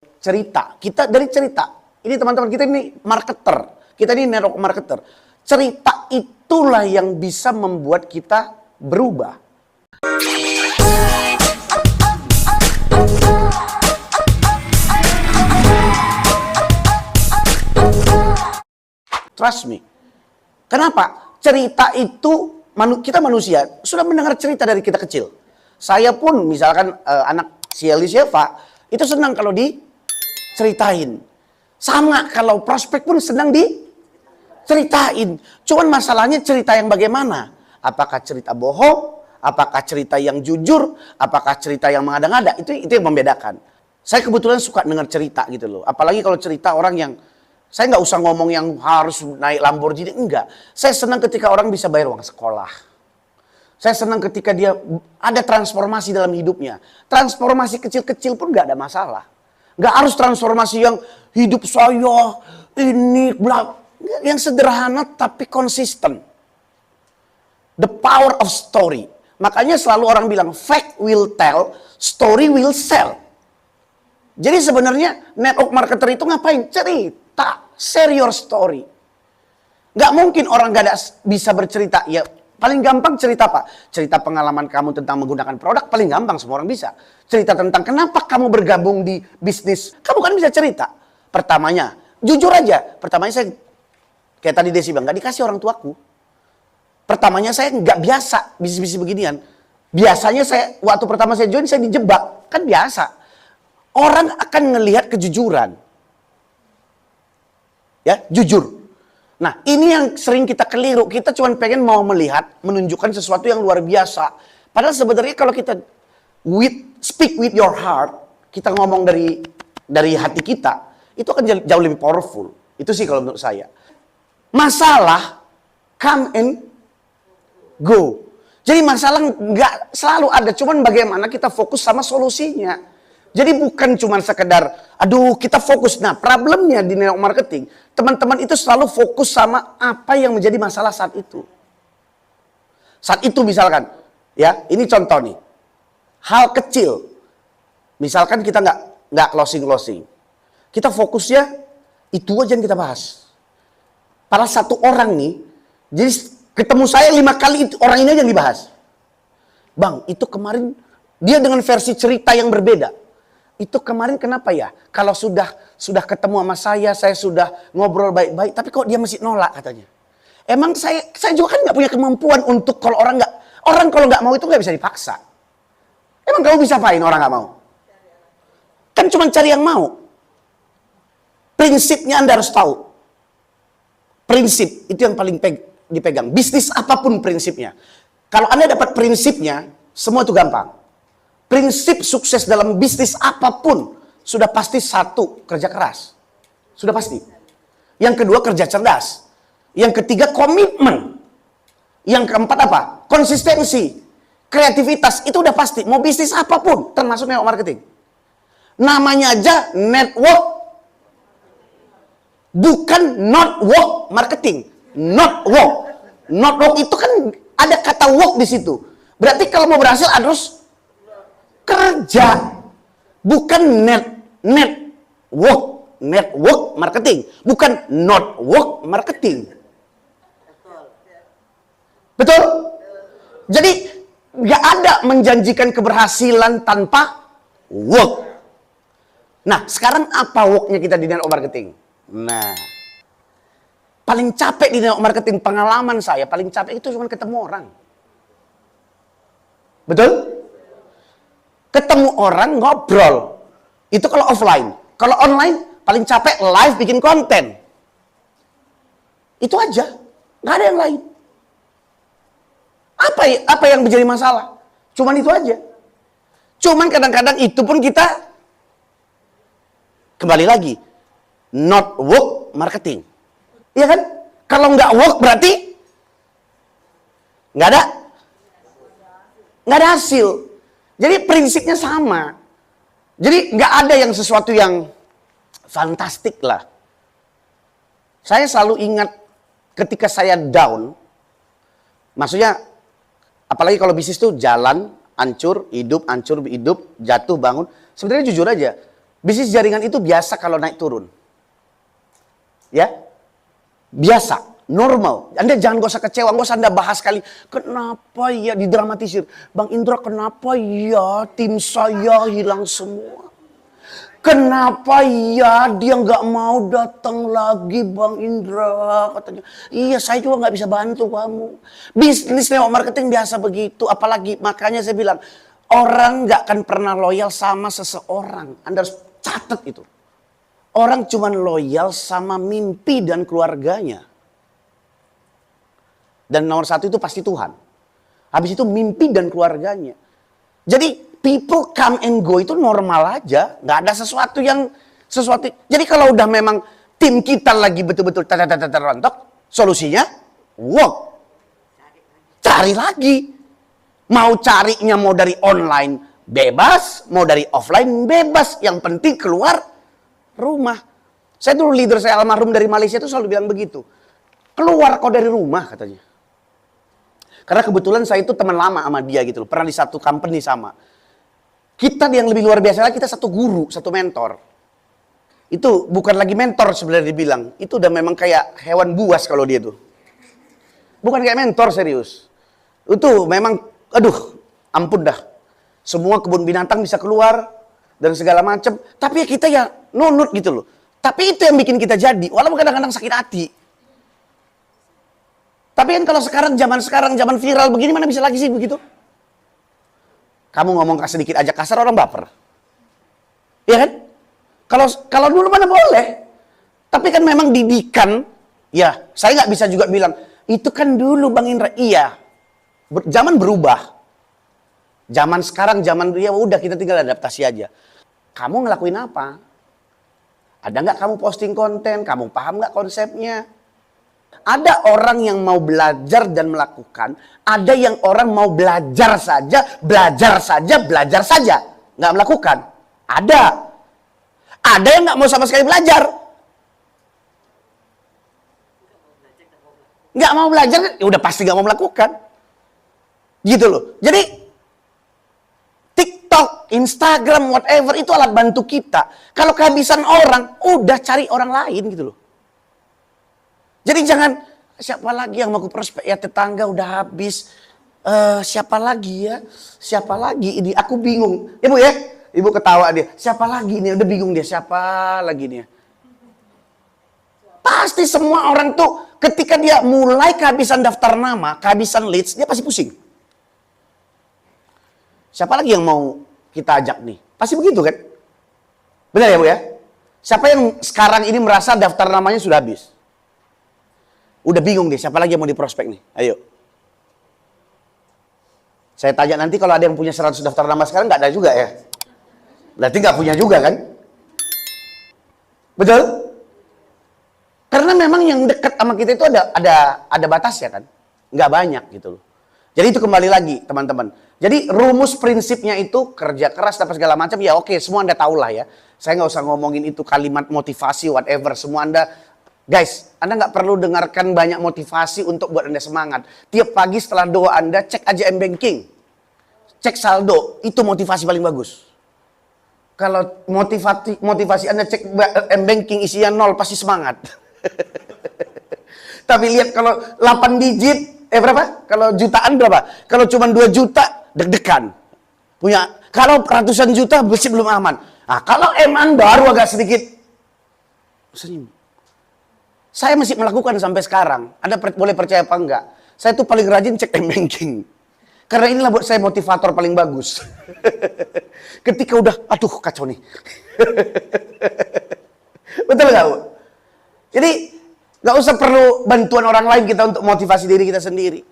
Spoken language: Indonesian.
cerita. Kita dari cerita. Ini teman-teman kita ini marketer. Kita ini network marketer. Cerita itulah yang bisa membuat kita berubah. Trust me. Kenapa? Cerita itu, kita manusia sudah mendengar cerita dari kita kecil. Saya pun misalkan anak si Elisieva itu senang kalau diceritain. Sama kalau prospek pun senang diceritain. Cuman masalahnya cerita yang bagaimana? Apakah cerita bohong? Apakah cerita yang jujur? Apakah cerita yang mengada-ngada? Itu yang membedakan. Saya kebetulan suka dengar cerita gitu loh. Apalagi kalau cerita orang yang, saya nggak usah ngomong yang harus naik Lamborghini, enggak. Saya senang ketika orang bisa bayar uang sekolah. Saya senang ketika dia ada transformasi dalam hidupnya. Transformasi kecil-kecil pun nggak ada masalah. Nggak harus transformasi yang hidup saya, ini, bla. Yang sederhana tapi konsisten. The power of story. Makanya selalu orang bilang, fact will tell, story will sell. Jadi sebenarnya network marketer itu ngapain? Cerita, share your story. Nggak mungkin orang nggak bisa bercerita. Ya paling gampang cerita apa? Cerita pengalaman kamu tentang menggunakan produk, paling gampang, semua orang bisa. Cerita tentang kenapa kamu bergabung di bisnis, kamu kan bisa cerita. Pertamanya, jujur aja. Pertamanya saya, kayak tadi Desi bilang, nggak dikasih orang tuaku. Pertamanya saya nggak biasa bisnis-bisnis beginian. Biasanya saya, waktu pertama saya join, saya dijebak. Kan biasa. Orang akan ngelihat kejujuran. Ya, jujur. Nah, ini yang sering kita keliru. Kita cuma pengen mau melihat, menunjukkan sesuatu yang luar biasa. Padahal sebenarnya kalau kita speak with your heart, kita ngomong dari hati kita, itu akan jauh lebih powerful. Itu sih kalau menurut saya. Masalah come and go. Jadi masalah nggak selalu ada, cuman bagaimana kita fokus sama solusinya. Jadi bukan cuma sekedar, aduh kita fokus. Nah problemnya di network marketing, teman-teman itu selalu fokus sama apa yang menjadi masalah saat itu. Saat itu misalkan, ya ini contoh nih, hal kecil. Misalkan kita nggak closing, kita fokusnya itu aja yang kita bahas. Para satu orang nih, jadi ketemu saya 5 kali, orang ini aja yang dibahas. Bang, itu kemarin dia dengan versi cerita yang berbeda. Itu kemarin kenapa ya? Kalau sudah ketemu sama saya sudah ngobrol baik-baik, tapi kok dia masih nolak katanya. Emang saya juga kan nggak punya kemampuan untuk kalau orang kalau nggak mau itu nggak bisa dipaksa. Emang kamu bisa apain orang nggak mau? Kan cuma cari yang mau. Prinsipnya Anda harus tahu. Prinsip itu yang paling dipegang. Bisnis apapun prinsipnya. Kalau Anda dapat prinsipnya, semua itu gampang. Prinsip sukses dalam bisnis apapun sudah pasti satu, kerja keras. Sudah pasti. Yang kedua, kerja cerdas. Yang ketiga, komitmen. Yang keempat apa? Konsistensi. Kreativitas, itu udah pasti. Mau bisnis apapun, termasuk network marketing. Namanya aja network. Bukan not work marketing. Not work. Not work itu kan ada kata work di situ. Berarti kalau mau berhasil harus kerja, bukan network marketing, bukan not work marketing. Betul? Jadi nggak ada menjanjikan keberhasilan tanpa work. Nah, sekarang apa worknya kita di network marketing? Nah, paling capek di network marketing, pengalaman saya paling capek itu cuma ketemu orang. Betul? Ketemu orang, ngobrol. Itu kalau offline. Kalau online, paling capek live bikin konten. Itu aja. Nggak ada yang lain. Apa yang menjadi masalah? Cuman itu aja. Cuman kadang-kadang itu pun kita kembali lagi. Not work marketing. Iya kan? Kalau nggak work berarti nggak ada hasil. Jadi prinsipnya sama. Jadi nggak ada yang sesuatu yang fantastik lah. Saya selalu ingat ketika saya down, maksudnya apalagi kalau bisnis tuh jalan, hancur, hidup, jatuh, bangun. Sebenarnya jujur aja, Bisnis jaringan itu biasa kalau naik turun. Ya. Biasa, normal. Anda jangan gak usah kecewa, gak usah Anda bahas sekali. Kenapa ya didramatisir? Bang Indra, kenapa ya tim saya hilang semua? Kenapa ya dia nggak mau datang lagi Bang Indra? Katanya, iya saya juga nggak bisa bantu kamu. Bisnis lewat marketing biasa begitu. Apalagi makanya saya bilang, orang nggak akan pernah loyal sama seseorang. Anda harus catat itu. Orang cuma loyal sama mimpi dan keluarganya. Dan nomor satu itu pasti Tuhan. Habis itu mimpi dan keluarganya. Jadi people come and go itu normal aja. Nggak ada sesuatu. Jadi kalau udah memang tim kita lagi betul-betul terontok, solusinya work. Cari lagi. Mau carinya mau dari online bebas, mau dari offline bebas. Yang penting keluar rumah. Saya dulu leader saya almarhum dari Malaysia itu selalu bilang begitu. Keluar kau dari rumah katanya. Karena kebetulan saya itu teman lama sama dia gitu loh. Pernah di satu company sama. Kita yang lebih luar biasa lagi, kita satu guru, satu mentor. Itu bukan lagi mentor sebenarnya dibilang. Itu udah memang kayak hewan buas kalau dia tuh. Bukan kayak mentor serius. Itu memang, aduh, ampun dah. Semua kebun binatang bisa keluar dan segala macam. Tapi ya kita ya nunut gitu loh. Tapi itu yang bikin kita jadi. Walaupun kadang-kadang sakit hati. Tapi kan kalau sekarang, zaman viral begini, mana bisa lagi sih begitu? Kamu ngomong sedikit aja kasar, orang baper. Iya kan? Kalau dulu mana boleh. Tapi kan memang didikan, ya saya nggak bisa juga bilang, itu kan dulu Bang Indra. Iya, zaman berubah. Zaman sekarang, ya udah kita tinggal adaptasi aja. Kamu ngelakuin apa? Ada nggak kamu posting konten? Kamu paham nggak konsepnya? Ada orang yang mau belajar dan melakukan. Ada yang orang mau belajar saja. Nggak melakukan. Ada. Ada yang nggak mau sama sekali belajar. Nggak mau belajar, ya udah pasti nggak mau melakukan. Gitu loh. Jadi, TikTok, Instagram, whatever, itu alat bantu kita. Kalau kehabisan orang, udah cari orang lain gitu loh. Jadi jangan, siapa lagi yang mau ke prospek ya, tetangga udah habis. Siapa lagi ya? Siapa lagi ini? Aku bingung. Ibu ya? Ibu ketawa dia. Siapa lagi ini? Udah bingung dia. Siapa lagi ini? Pasti semua orang tuh ketika dia mulai kehabisan daftar nama, kehabisan leads, dia pasti pusing. Siapa lagi yang mau kita ajak nih? Pasti begitu kan? Benar ya Bu ya? Siapa yang sekarang ini merasa daftar namanya sudah habis? Udah bingung deh, siapa lagi yang mau diprospek nih? Ayo. Saya tanya nanti kalau ada yang punya 100 daftar nama sekarang, nggak ada juga ya? Berarti nggak punya juga kan? Betul? Karena memang yang dekat sama kita itu ada batasnya kan? Nggak banyak gitu loh. Jadi itu kembali lagi teman-teman. Jadi rumus prinsipnya itu kerja keras dan segala macam. Ya oke, semua Anda tahu lah ya. Saya nggak usah ngomongin itu kalimat motivasi whatever. Semua Anda... Guys, Anda nggak perlu dengarkan banyak motivasi untuk buat Anda semangat. Tiap pagi setelah doa Anda, cek aja M-Banking. Cek saldo, itu motivasi paling bagus. Kalau motivasi Anda cek M-Banking isinya 0, pasti semangat. Tapi lihat kalau 8 digit, berapa? Kalau jutaan berapa? Kalau cuma 2 juta, deg-degan. Kalau ratusan juta, bersih belum aman. Nah, kalau eman baru agak sedikit, senyum. Saya masih melakukan sampai sekarang. Anda boleh percaya apa enggak? Saya tuh paling rajin cek M-Banking. Karena inilah buat saya motivator paling bagus. Ketika udah, aduh kacau nih. Betul nggak Bu? Jadi, nggak usah perlu bantuan orang lain kita untuk motivasi diri kita sendiri.